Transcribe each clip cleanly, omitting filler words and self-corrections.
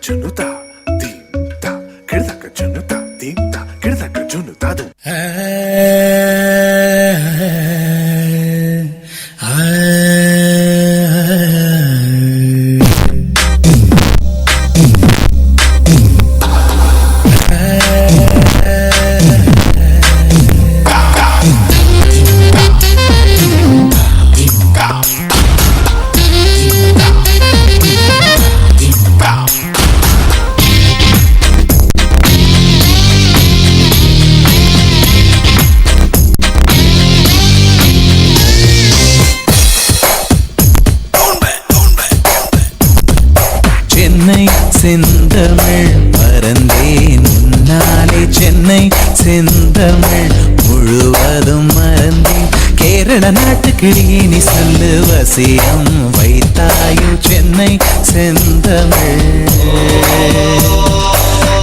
junuta, tinta, kirdaka junuta, tinta, kirdaka junuta du. Chennai செந்தமிழ் மறந்தேன் உன்னாலே சென்னை செந்தமிழ் முழுவதும் மறந்தேன் கேரள நாட்டுக்கிளியே நீ சொல்லு வசியம் வைத்தாயோ சென்னை செந்தமிழ்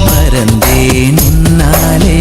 மறந்தேன் உன்னாலே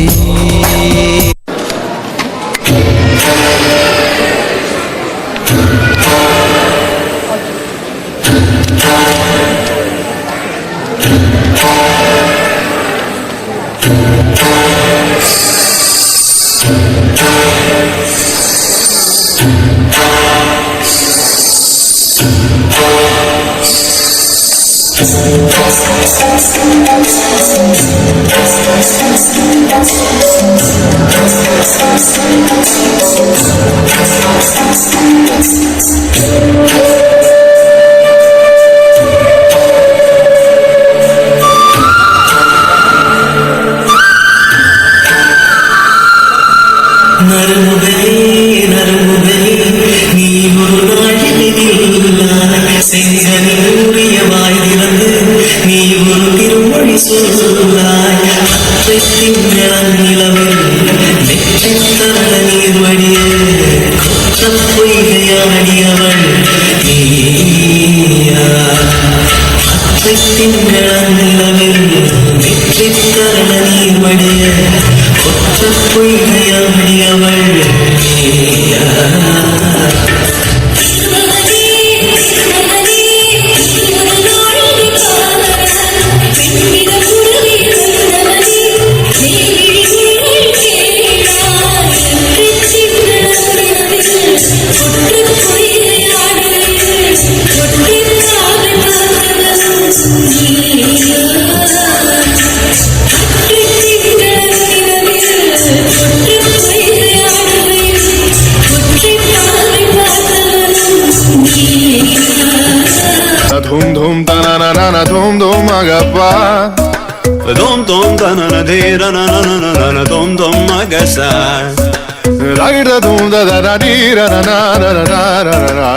Dum dum da na na na na dum dum agappa dum dum da na na de na na na na na na dum dum agasa ragda dum da da da di ra na na na na na na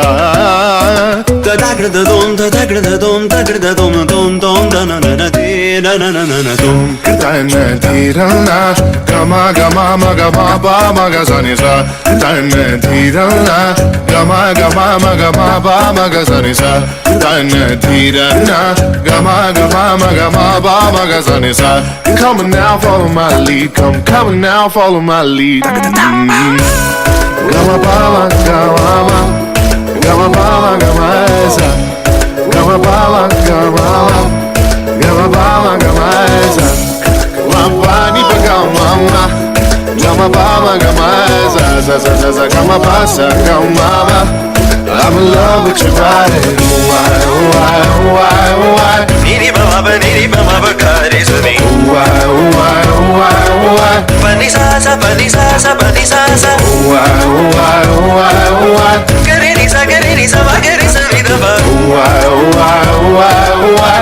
da da da dum da da da dum da da dum dum dum da na na na de na na na na dum kirtana dirana gama gama maga ma ba maga sani sa kirtana dirana gama gama maga ma ba maga sani sa kirtana dirana gama gama maga ma ba maga sani sa come now follow my lead come now follow my lead gama ba gama gama ba gama sa gama ba gama gama ba gama sa Wapani pa gama gama ba gama sa gama ba sa gama I'm in love with your body why niri ba ba kare sami why pani sa sa pani sa sa pani sa sa why kare ni sa ba kare sa vida ba why